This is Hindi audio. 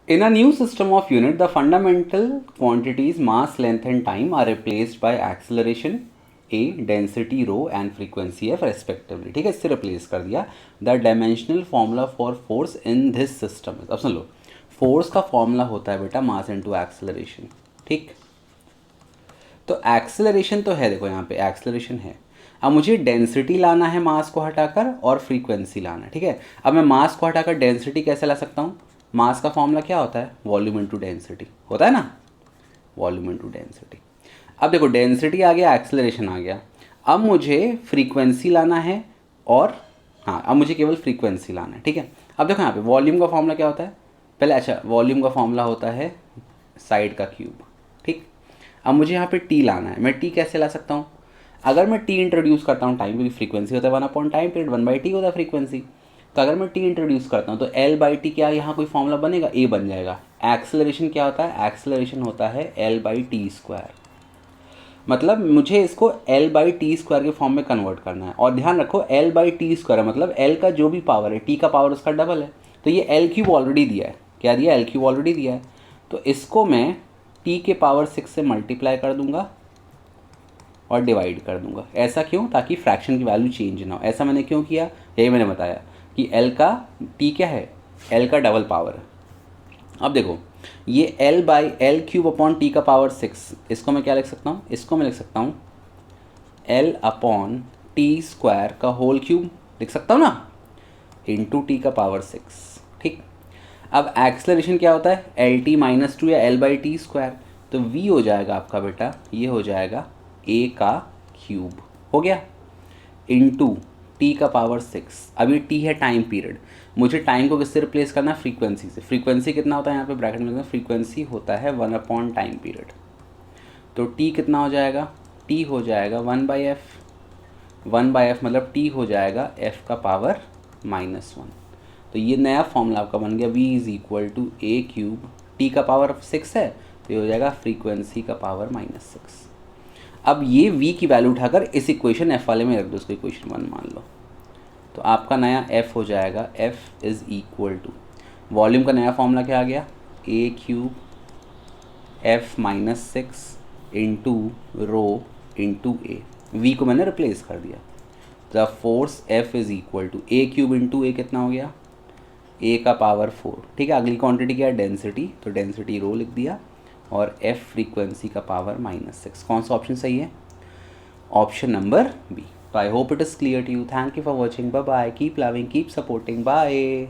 In a new system of unit, the fundamental quantities mass, length and time are replaced by acceleration a, density rho and frequency f respectively. ठीक है, इससे रिप्लेस कर दिया. The dimensional formula for force in this system. अब सुन लो, फोर्स का फॉर्मूला होता है बेटा मास इनटू एक्सेलरेशन. ठीक, तो एक्सेलरेशन तो है, देखो यहाँ पे एक्सेलरेशन है. अब मुझे डेंसिटी लाना है मास को हटाकर और फ्रीक्वेंसी लाना है. ठीक है, अब मैं मास को हटाकर डेंसिटी कैसे ला सकता हूँ? मास का फॉर्मूला क्या होता है? वॉल्यूम इनटू डेंसिटी होता है ना, वॉल्यूम इनटू डेंसिटी. अब देखो डेंसिटी आ गया, एक्सेलरेशन आ गया. अब मुझे फ्रीक्वेंसी लाना है और हाँ, अब मुझे केवल फ्रीक्वेंसी लाना है. ठीक है, अब देखो यहाँ पे वॉल्यूम का फॉर्मूला क्या होता है पहले. अच्छा, वॉल्यूम का फॉर्मूला होता है साइड का क्यूब. ठीक, अब मुझे यहाँ पे टी लाना है. मैं टी कैसे ला सकता हूँ? अगर मैं टी इंट्रोड्यूस करता हूँ, टाइम, क्योंकि फ्रीक्वेंसी होता है 1 टाइम पीरियड, 1/t होता है फ्रीक्वेंसी. तो अगर मैं टी इंट्रोड्यूस करता हूँ तो L/t क्या यहाँ कोई फॉर्मूला बनेगा? ए बन जाएगा. एक्सेलरेशन क्या होता है? एक्सेलरेशन होता है L/t². मतलब मुझे इसको L/t² के फॉर्म में कन्वर्ट करना है. और ध्यान रखो L/t² मतलब L का जो भी पावर है, T का पावर उसका डबल है. तो ये L³ ऑलरेडी दिया है. क्या दिया? L³ ऑलरेडी दिया है. तो इसको मैं T के पावर 6 से मल्टीप्लाई कर दूंगा और डिवाइड कर दूंगा. ऐसा क्यों? ताकि फ्रैक्शन की वैल्यू चेंज ना हो. ऐसा मैंने क्यों किया? यही मैंने बताया कि L का T क्या है? L का डबल पावर है. अब देखो ये L/L³ अपॉन T का पावर 6, इसको मैं क्या लिख सकता हूँ? इसको मैं लिख सकता हूँ L/T² का होल क्यूब लिख सकता हूँ ना, इंटू T का पावर 6. ठीक, अब एक्सेलरेशन क्या होता है? L/t-2 या L/t². तो V हो जाएगा आपका बेटा, ये हो जाएगा A का क्यूब हो गया, इंटू T का पावर 6. अभी T है टाइम पीरियड. मुझे टाइम को किससे रिप्लेस करना है? फ्रीक्वेंसी से. फ्रीक्वेंसी कितना होता है यहाँ पे ब्रैकेट में? फ्रीक्वेंसी होता है 1 टाइम पीरियड. तो T कितना हो जाएगा? T हो जाएगा 1/f. 1/f मतलब T हो जाएगा f का पावर -1. तो ये नया फॉर्मूला आपका बन गया, V=A³. T का पावर 6 है तो ये हो जाएगा फ्रीक्वेंसी का पावर -6. अब ये V की वैल्यू उठाकर इस इक्वेशन F वाले में रख दो, उसको इक्वेशन 1 मान लो. तो आपका नया F हो जाएगा F=, वॉल्यूम का नया फॉर्मूला क्या आ गया? A³ F-6 into rho into A. V को मैंने रिप्लेस कर दिया. The force F=, A³ into A कितना हो गया? A का पावर 4. ठीक है, अगली क्वांटिटी क्या है? डेंसिटी. तो डेंसिटी रो लिख दिया और F फ्रीक्वेंसी का पावर -6. कौन सा ऑप्शन सही है? Option number B. So I hope it is clear to you. Thank you for watching. Bye bye. Keep loving, keep supporting. Bye.